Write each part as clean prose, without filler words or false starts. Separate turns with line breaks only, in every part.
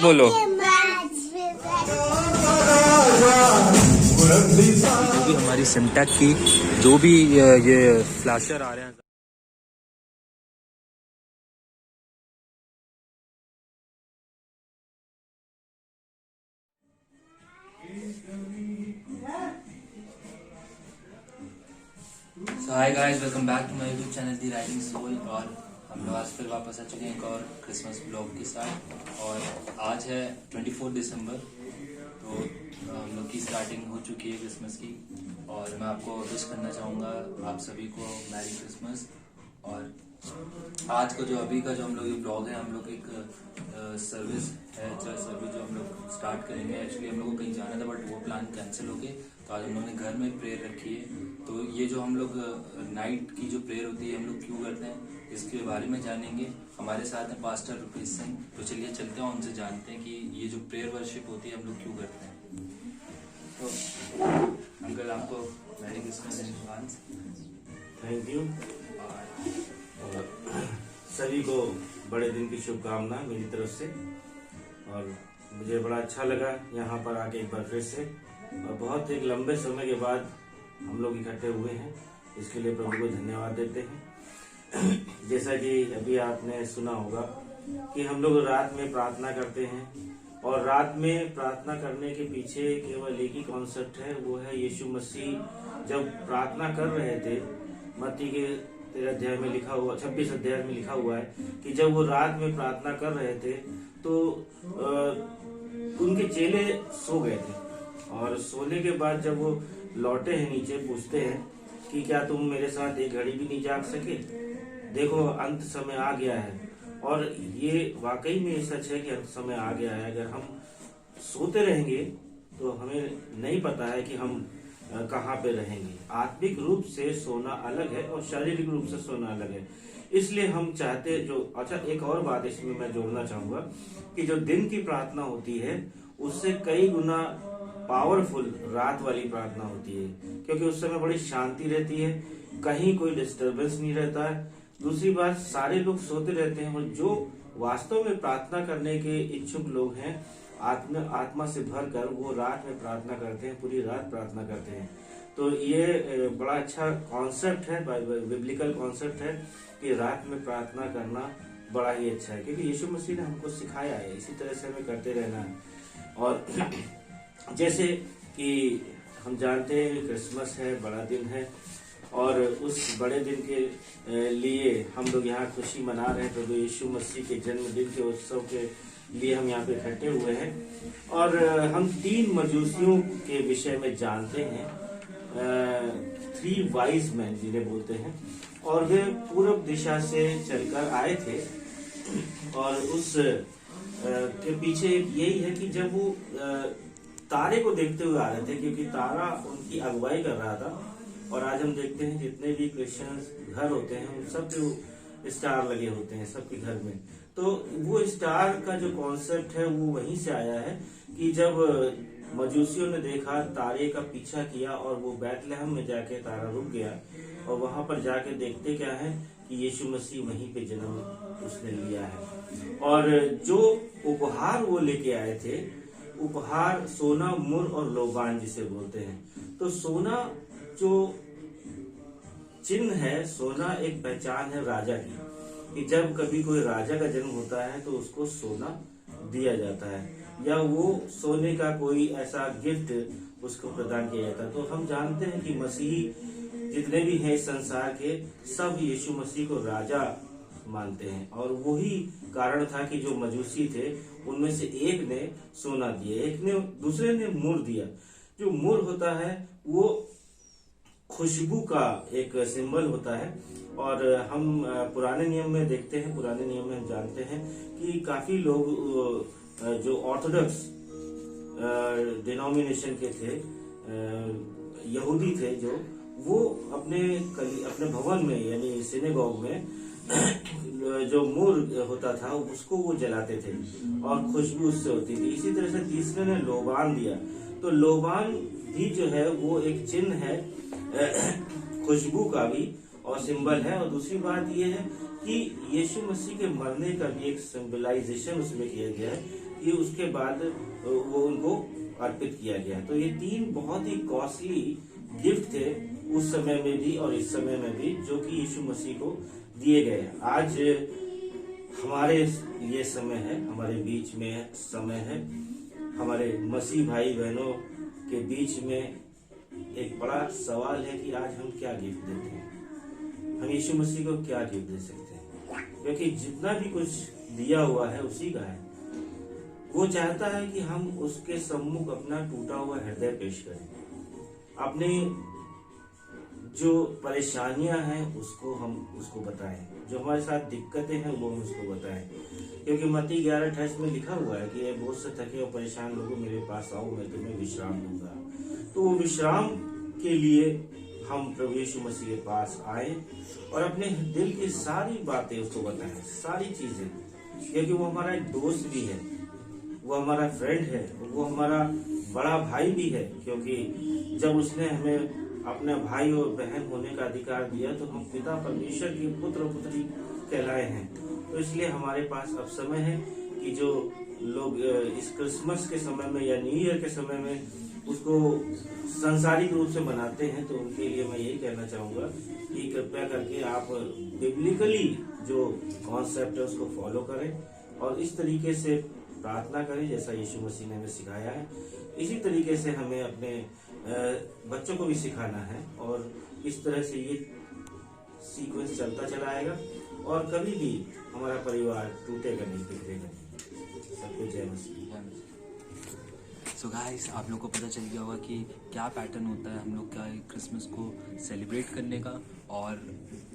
बोलो। जो भी हमारी सिमटेक की जो भी ये फ्लैशर आ रहे हैं, so hi guys, welcome back to my YouTube channel the riding soul. और हम लोग आज फिर वापस आ चुके हैं एक और क्रिसमस ब्लॉग के साथ। और आज है 24 दिसंबर, तो हम लोग की स्टार्टिंग हो चुकी है क्रिसमस की। और मैं आपको विश करना चाहूँगा आप सभी को मैरी क्रिसमस। और आज को जो अभी का जो हम लोग ये ब्लॉग है, हम लोग एक सर्विस है, चर्च सर्विस जो हम लोग स्टार्ट करेंगे। एक्चुअली हम लोग को कहीं जाना था बट वो प्लान कैंसिल हो गए, तो आज हम लोगों ने घर में प्रेयर रखी है। तो ये जो हम लोग नाइट की जो प्रेयर होती है हम लोग क्यों करते हैं, इसके बारे में जानेंगे। हमारे साथ हैं पास्टर रुपेश सिंह। तो चलिए चलते हैं, उनसे जानते हैं कि ये जो प्रेयर वर्शिप होती है हम लोग क्यों करते हैं। तो अंकल, आपको merry Christmas in advance.
Thank you. सभी को बड़े दिन की शुभकामना मेरी तरफ से। और मुझे बड़ा अच्छा लगा यहाँ पर आके एक बार फिर से, और बहुत एक लंबे समय के बाद हम लोग इकट्ठे हुए हैं, इसके लिए प्रभु को धन्यवाद देते हैं। जैसा कि अभी आपने सुना होगा कि हम लोग रात में प्रार्थना करते हैं, और रात में प्रार्थना करने के पीछे केवल एक ही कॉन्सेप्ट है, वो है यीशु मसीह जब प्रार्थना कर रहे थे। मत्ती के 13 अध्याय में लिखा हुआ, 26 अध्याय में लिखा हुआ है कि जब वो रात में प्रार्थना कर रहे थे तो उनके चेले सो गए थे, और सोने के बाद जब वो लौटे हैं नीचे, पूछते हैं कि क्या तुम मेरे साथ एक घड़ी भी नहीं जाग सके? देखो अंत समय आ गया है। और ये वाकई में सच है कि अंत समय आ गया है। अगर हम सोते रहेंगे तो हमें नहीं पता है कि हम कहाँ पे रहेंगे। आत्मिक रूप से सोना अलग है और शारीरिक रूप से सोना अलग है। इसलिए हम चाहते एक और बात इसमें मैं जोड़ना चाहूंगा कि जो दिन की प्रार्थना होती है उससे कई गुना पावरफुल रात वाली प्रार्थना होती है, क्योंकि उस समय बड़ी शांति रहती है, कहीं कोई डिस्टरबेंस नहीं रहता है। दूसरी बात, सारे लोग सोते रहते हैं, और जो वास्तव में प्रार्थना करने के इच्छुक लोग हैं, आत्मा से भरकर वो रात में प्रार्थना करते हैं, पूरी रात प्रार्थना करते हैं। तो ये बड़ा अच्छा कॉन्सेप्ट है, बिब्लिकल कॉन्सेप्ट है कि रात में प्रार्थना करना बड़ा ही अच्छा है, क्योंकि यीशु मसीह ने हमको सिखाया है, इसी तरह से हमें करते रहना है। और जैसे कि हम जानते हैं क्रिसमस है, बड़ा दिन है, और उस बड़े दिन के लिए हम लोग यहाँ खुशी मना रहे हैं। प्रभु यीशु मसीह के जन्मदिन के उत्सव के लिए हम यहाँ पे इकट्ठे हुए हैं। और हम 3 मजूसियों के विषय में जानते हैं, 3 वाइज मैन जिन्हें बोलते हैं। और वे पूर्व दिशा से चलकर आए थे, और उस के पीछे यही है कि जब वो तारे को देखते हुए आ रहे थे, क्योंकि तारा उनकी अगुवाई कर रहा था। और आज हम देखते हैं जितने भी क्रिश्चियंस घर होते हैं उन सब पे स्टार लगे होते हैं सबके घर में। तो वो स्टार का जो कॉन्सेप्ट है वो वहीं से आया है कि जब मजूसियों ने देखा, तारे का पीछा किया, और वो बैतलहम में जाके तारा रुक गया, और वहां पर जाके देखते क्या है कि यीशु मसीह वहीं पे जन्म उसने लिया है। और जो उपहार वो लेके आए थे, उपहार सोना, मुर और लोबान जिसे बोलते हैं। तो सोना जो चिन्ह है, सोना एक पहचान है राजा की, कि जब कभी कोई राजा का जन्म होता है तो उसको सोना दिया जाता है, या वो सोने का कोई ऐसा गिफ्ट उसको प्रदान किया जाता है। तो हम जानते हैं कि मसीही जितने भी हैं इस संसार के, सब यीशु मसीह को राजा मानते हैं। और वही कारण था कि जो मजूसी थे उनमें से एक ने सोना दिया, एक ने, दूसरे ने मुर दिया। जो मुर होता है वो खुशबू का एक सिंबल होता है। और हम पुराने नियम में देखते हैं, पुराने नियम में हम जानते हैं कि काफी लोग जो ऑर्थोडॉक्स डिनोमिनेशन के थे, यहूदी थे, जो वो अपने भवन में यानी सिनेगॉग में जो मुर होता था उसको वो जलाते थे, और खुशबू उससे होती थी। इसी तरह से तीसरे ने लोबान दिया। तो लोबान भी जो है वो एक चिन्ह है खुशबू का भी, और सिंबल है। और दूसरी बात ये है कि यीशु मसीह के मरने का भी एक सिंबलाइजेशन उसमें किया गया है कि उसके बाद वो उनको अर्पित किया गया। तो ये 3 बहुत ही कॉस्टली गिफ्ट थे उस समय में भी और इस समय में भी, जो कि यीशु मसीह को दिए गए। आज हमारे ये समय है, हमारे बीच में समय है, हमारे मसीह भाई बहनों के बीच में एक बड़ा सवाल है कि आज हम क्या गिफ्ट देते हैं, हम यीशु मसीह को क्या गिफ्ट दे सकते हैं, क्योंकि जितना भी कुछ दिया हुआ है उसी का है। वो चाहता है कि हम उसके सम्मुख अपना टूटा हुआ हृदय पेश करें, अपने जो परेशानियां हैं उसको हम उसको बताएं, जो हमारे साथ दिक्कतें हैं वो हम उसको बताएं, क्योंकि मत्ती 11:28 में लिखा हुआ है कि ये बोझ से थके और परेशान लोगों मेरे पास आओ, मैं तुम्हें विश्राम दूंगा। तो वो विश्राम के लिए हम प्रभु यीशु मसीह के पास आए और अपने दिल की सारी बातें उसको बताएं, सारी चीजें, क्योंकि वो हमारा एक दोस्त भी है, वो हमारा फ्रेंड है, वो हमारा बड़ा भाई भी है, क्योंकि जब उसने हमें अपने भाई और बहन होने का अधिकार दिया तो हम पिता परमेश्वर के पुत्र और पुत्री कहलाए हैं। तो इसलिए हमारे पास अब समय है कि जो लोग इस क्रिसमस के समय में या न्यू ईयर के समय में उसको सांसारिक रूप से मनाते हैं, तो उनके लिए मैं यही कहना चाहूंगा कि कृपया करके आप बिब्लिकली जो कॉन्सेप्ट है उसको फॉलो करें और इस तरीके से प्रार्थना करें जैसा यीशु मसीह ने हमें सिखाया है। इसी तरीके से हमें अपने बच्चों को भी सिखाना है और इस तरह से ये सीक्वेंस चलता चला आएगा और कभी भी हमारा परिवार टूटेगा नहीं, बिखरेगा नहीं। सबको जय मसीह।
सो गाइस, आप लोग को पता चल गया होगा कि क्या पैटर्न होता है हम लोग का क्रिसमस को सेलिब्रेट करने का। और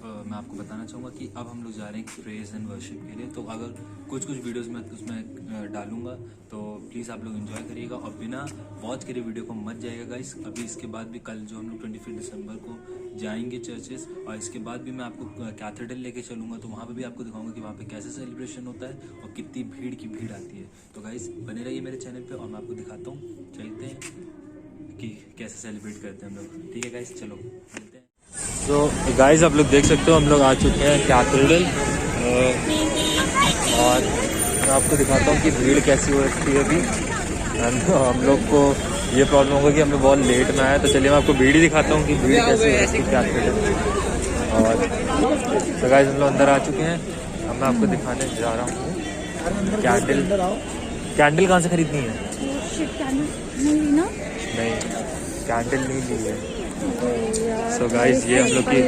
मैं आपको बताना चाहूँगा कि अब हम लोग जा रहे हैं प्रेज एंड वर्शिप के लिए। तो अगर कुछ वीडियोस में उसमें डालूंगा तो प्लीज़ आप लोग एंजॉय करिएगा और बिना वॉच करे वीडियो को मत जाइएगा गाइस। अभी इसके बाद भी कल जो हम लोग 25 दिसंबर को जाएंगे चर्चेस, और इसके बाद भी मैं आपको कैथेड्रल लेके चलूँगा, तो वहाँ पर भी आपको दिखाऊंगा कि वहाँ पर कैसे सेलिब्रेशन होता है और कितनी भीड़ की भीड़ आती है। तो गाइस बने रहिए मेरे चैनल पर और मैं आपको दिखाता हूँ, चलते हैं कि कैसे सेलिब्रेट करते हैं हम लोग। ठीक है गाइस, चलो मिलते हैं। तो गाइस आप लोग देख सकते हो हम लोग आ चुके हैं कैथेड्रल और मैं आपको दिखाता हूँ कि भीड़ कैसी हो रखी है अभी। हम लोग को ये प्रॉब्लम होगा कि हम लोग बहुत लेट में आए, तो चलिए मैं आपको भीड़ ही दिखाता हूँ कि भीड़ कैसी हो रखी है कैथेड्रल। और तो गाइस हम लोग अंदर आ चुके हैं, अब मैं आपको दिखाने जा रहा हूँ कैंडल। कैंडल कहाँ से खरीदनी है? नहीं, कैंडल नहीं ली है। सो गाइस ये हम लोग की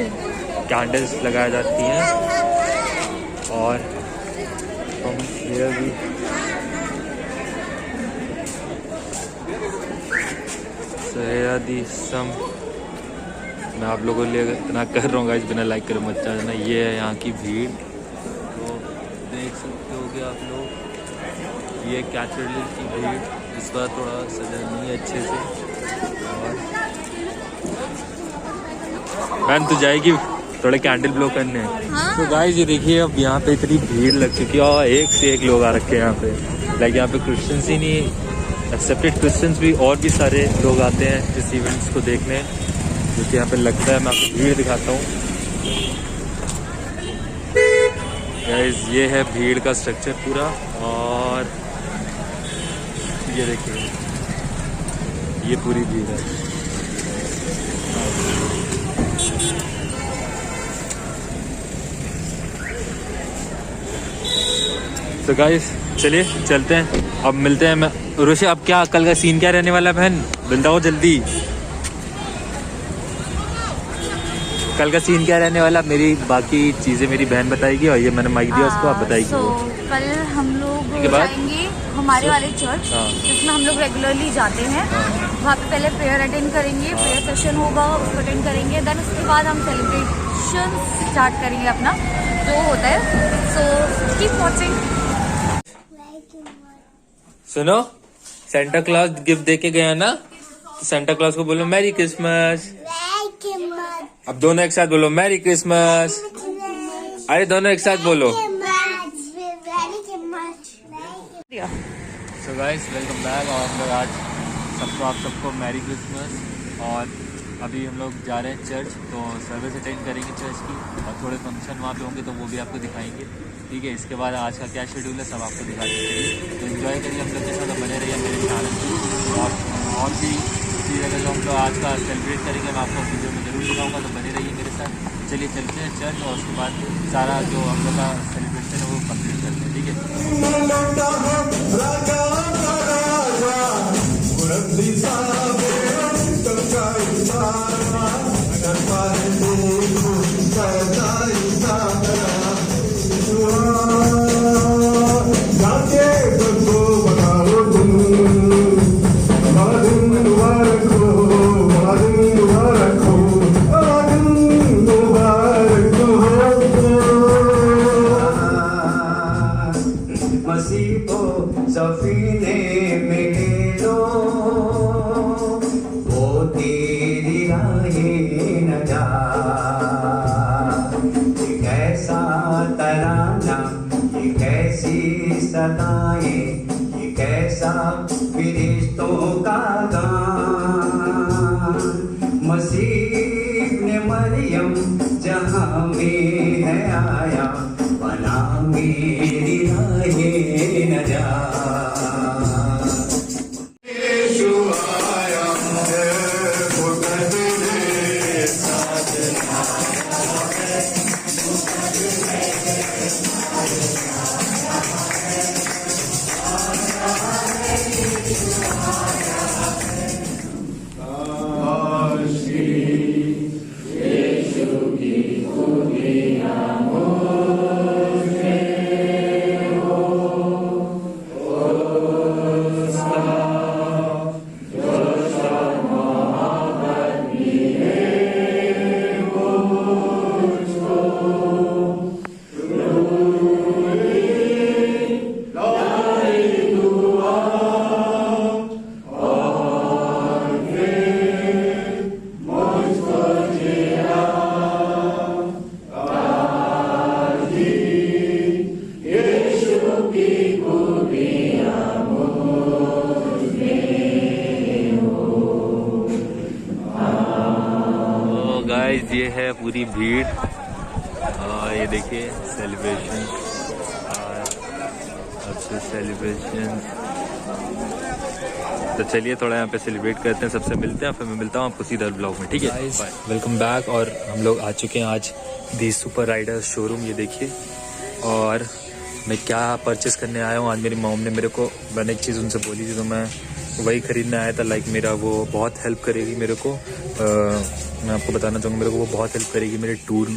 कैंडल्स लगाई जाती हैं और हम ये भी सम मैं आप लोगों के लिए इतना कर रहा हूँ गाइस, बिना लाइक करे मत जाना। ये है यहाँ की भीड़, तो देख सकते हो कि आप लोग ये कैथेड्रल की भीड़ इस बार थोड़ा सजा नहीं है अच्छे से। और मैम तो जाएगी थोड़े कैंडल ब्लो करने। हाँ। तो गाइस ये देखिए अब यहाँ पे इतनी भीड़ लग चुकी है और एक से एक लोग आ रखे हैं यहाँ पे। लाइक यहाँ पे क्रिश्चियंस ही नहीं, एक्सेप्टेड क्रिश्चियंस भी और भी सारे लोग आते हैं इस इवेंट्स को देखने, जो कि यहाँ पे लगता है। मैं आपको भीड़ दिखाता हूँ गाइस, ये है भीड़ का स्ट्रक्चर पूरा। और ये देखिए ये पूरी भीड़ है। तो गाइस चलिए चलते हैं, अब मिलते हैं। मैं रोशे, अब क्या कल का सीन क्या रहने वाला है बहन, बताओ जल्दी। कल का सीन क्या रहने वाला? मेरी बाकी चीजें मेरी बहन बताएगी और ये मैंने माइक दिया उसको, आप बताएगी।
कल हम लोग जाएंगे हमारे वाले चर्च जिसमें हम लोग रेगुलरली जाते हैं। वहाँ पे पहले प्रेयर अटेंड करेंगे, प्रेयर सेशन होगा उसको अटेंड करेंगे, देन उसके बाद हम सेलिब्रेशन स्टार्ट करेंगे अपना जो होता है। So keep watching.
सुनो, सेंटा क्लॉज गिफ्ट दे के गया ना, तो सेंटा क्लॉज को बोलो मैरी क्रिसमस। अब दोनों एक साथ बोलो मैरी क्रिसमस। अरे दोनों एक साथ बोलो। So guys welcome back. और हम लोग आज आप सबको मैरी क्रिसमस। और अभी हम लोग जा रहे हैं चर्च, तो सर्विस अटेंड करेंगे चर्च की और थोड़े फंक्शन वहाँ पे होंगे तो वो भी आपको दिखाएंगे। ठीक है, इसके बाद आज का क्या शेड्यूल है सब आपको दिखा देंगे। तो इन्जॉय करिए हम लोग के साथ, बने रहिए मेरे चैनल पर। और भी चीज़ अगर जो हम लोग आज का सेलिब्रेट करेंगे मैं आपको वीडियो में ज़रूर दिखाऊँगा, तो बने रहिए मेरे साथ। चलिए चलते हैं चर्च और उसके बाद सारा जो हम लोग का सेलिब्रेशन है वो कम्प्लीट करते हैं। ठीक
सफीने में लो वो तेरी राहें न जा। ये कैसा तराना, ये कैसी सदाएं, ये कैसा फिरिश्तों का गान। मसीह ने मरियम जहां में है आया, बना मेरी राहें न जा।
ये है पूरी भीड़ और ये देखिए सेलिब्रेशन और सेलिब्रेशन। तो चलिए थोड़ा यहाँ पे सेलिब्रेट करते हैं, सबसे मिलते हैं, फिर मैं मिलता हूँ आपको सीधा ब्लॉग में। ठीक है, वेलकम बैक। और हम लोग आ चुके हैं आज दी सुपर राइडर शोरूम। ये देखिए, और मैं क्या परचेस करने आया हूँ आज। मेरी मॉम ने मेरे को, मैंने एक चीज़ उनसे बोली थी तो मैं वही ख़रीदने आया था। लाइक मेरा वो बहुत हेल्प करेगी मेरे को, मैं आपको बताना चाहूँगा, मेरे को वो बहुत हेल्प करेगी मेरे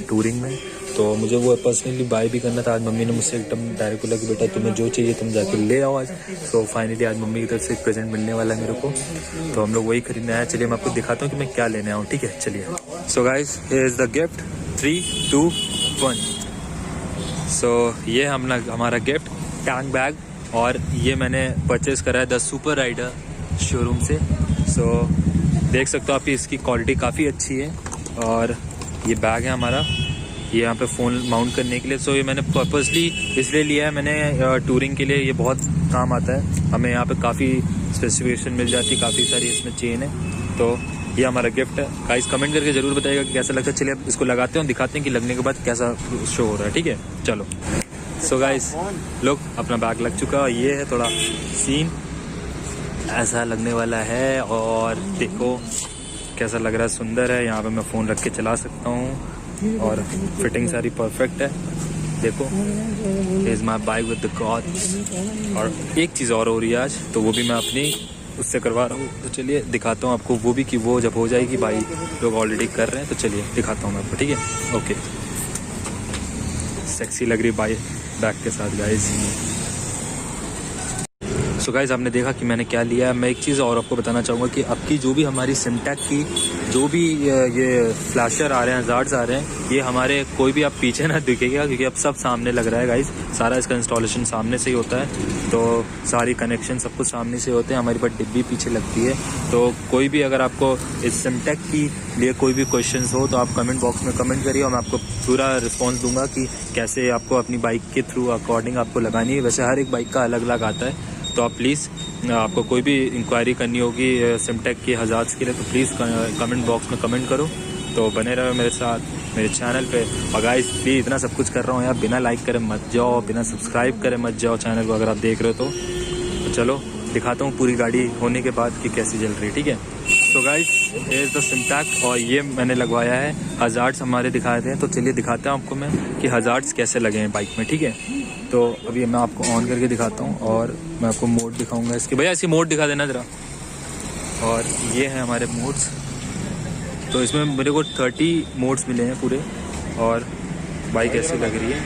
टूरिंग में। तो मुझे वो पर्सनली बाय भी करना था। आज मम्मी ने मुझसे एकदम डायरेक्ट बोला कि बेटा तुम्हें जो चाहिए तुम जाके ले आओ आज। सो फाइनली आज मम्मी की तरफ से एक प्रेजेंट मिलने वाला है मेरे को, तो हम लोग वही खरीदने आए। चलिए मैं आपको दिखाता हूँ कि मैं क्या लेने आऊँ। ठीक है, चलिए। So guys, here is the gift. 3, 2, 1। सो ये हमारा गिफ्ट टैंक बैग, और ये मैंने परचेज़ करा है द सुपर राइडर शोरूम से। सो देख सकते हो आप, इसकी क्वालिटी काफ़ी अच्छी है। और ये बैग है हमारा, ये यहाँ पे फ़ोन माउंट करने के लिए। सो ये मैंने पर्पसली इसलिए लिया है, मैंने टूरिंग के लिए ये बहुत काम आता है। हमें यहाँ पे काफ़ी स्पेसिफिकेशन मिल जाती है, काफ़ी सारी इसमें चेन है। तो ये हमारा गिफ्ट है। गाइस कमेंट करके ज़रूर बताइएगा कि कैसा लगता है। चलिए अब इसको लगाते हैं, दिखाते हैं कि लगने के बाद कैसा शो हो रहा है। ठीक है, चलो। सो गाइस लोग, अपना बैग लग चुका है। ये है थोड़ा सीन, ऐसा लगने वाला है। और देखो कैसा लग रहा है, सुंदर है। यहाँ पे मैं फ़ोन रख के चला सकता हूँ और फिटिंग सारी परफेक्ट है। देखो, is my bike with the God. और एक चीज़ और हो रही है आज, तो वो भी मैं अपनी उससे करवा रहा हूँ। तो चलिए दिखाता हूँ आपको वो भी, कि वो जब हो जाएगी, भाई लोग ऑलरेडी कर रहे हैं। तो चलिए दिखाता हूँ मैं आपको। ठीक है, ओके। सेक्सी लग रही बाइक बैग के साथ गाइस। सो गाइस आपने देखा कि मैंने क्या लिया है। मैं एक चीज़ और आपको बताना चाहूँगा कि अब की जो भी हमारी सिमटेक की जो भी ये फ्लैशर आ रहे हैं, हज़ार्ड्स आ रहे हैं, ये हमारे कोई भी आप पीछे ना दिखेगा, क्योंकि अब सब सामने लग रहा है गाइस। सारा इसका इंस्टॉलेशन सामने से ही होता है, तो सारी कनेक्शन सब कुछ सामने से होते हैं। हमारी पास डिब्बी पीछे लगती है। तो कोई भी अगर आपको इस सिमटेक की लिए कोई भी क्वेश्चंस हो तो आप कमेंट बॉक्स में कमेंट करिए और मैं आपको पूरा रिस्पॉन्स दूंगा कि कैसे आपको अपनी बाइक के थ्रू अकॉर्डिंग आपको लगानी है। वैसे हर एक बाइक का अलग अलग आता है, तो आप प्लीज़ आपको कोई भी इंक्वायरी करनी होगी सिमटेक की हज़ार्ड्स के लिए, तो प्लीज़ कमेंट बॉक्स में कमेंट करो। तो बने रहो मेरे साथ मेरे चैनल पे। और गाइस प्लीज़ इतना सब कुछ कर रहा हूँ यार, बिना लाइक करे मत जाओ, बिना सब्सक्राइब करे मत जाओ चैनल को अगर आप देख रहे हो तो चलो दिखाता हूँ पूरी गाड़ी होने के बाद कि कैसी चल रही है, ठीक है। तो गाइस ये इज़ द सिमटेक और ये मैंने लगवाया है। हज़ार्ड्स हमारे दिखाए थे, तो चलिए दिखाता हूँ आपको मैं कि हज़ार्ड्स कैसे लगे हैं बाइक में, ठीक है। तो अभी मैं आपको ऑन करके दिखाता हूँ और मैं आपको मोड दिखाऊँगा इसके। भैया इसकी मोड दिखा देना ज़रा। और ये हैं हमारे मोड्स। तो इसमें मेरे को 30 मोड्स मिले हैं पूरे और बाइक ऐसी लग रही है।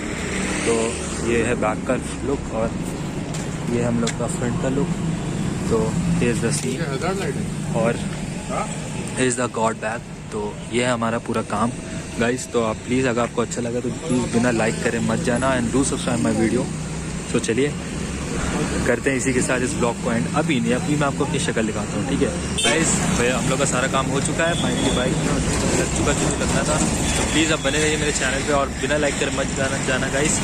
तो ये है बैक का लुक और ये हम लोग का फ्रंट का लुक। तो इज़ द सीन और इज़ द गॉड बैक। तो ये है हमारा पूरा काम गाइस। तो आप प्लीज़ अगर आपको अच्छा लगा तो प्लीज़ बिना लाइक करे मत जाना and do subscribe my video. तो चलिए करते हैं इसी के साथ इस ब्लॉग को एंड। अभी नहीं, अभी मैं आपको अपनी शक्ल दिखाता हूँ, ठीक है गाइस। भैया हम लोग का सारा काम हो चुका है, फाइनली बाइक लग चुका जो लगना था। तो प्लीज़ आप बने रहिए मेरे चैनल पे और बिना लाइक करे मत जाना गाइस,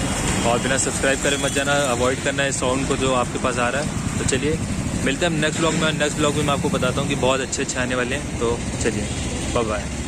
और बिना सब्सक्राइब करे मत जाना। अवॉइड करना है साउंड को जो आपके पास आ रहा है। तो चलिए मिलते हैं नेक्स्ट ब्लॉग में। नेक्स्ट ब्लॉग में मैं आपको बताता हूँ कि बहुत अच्छे आने वाले हैं। तो चलिए बाय बाय।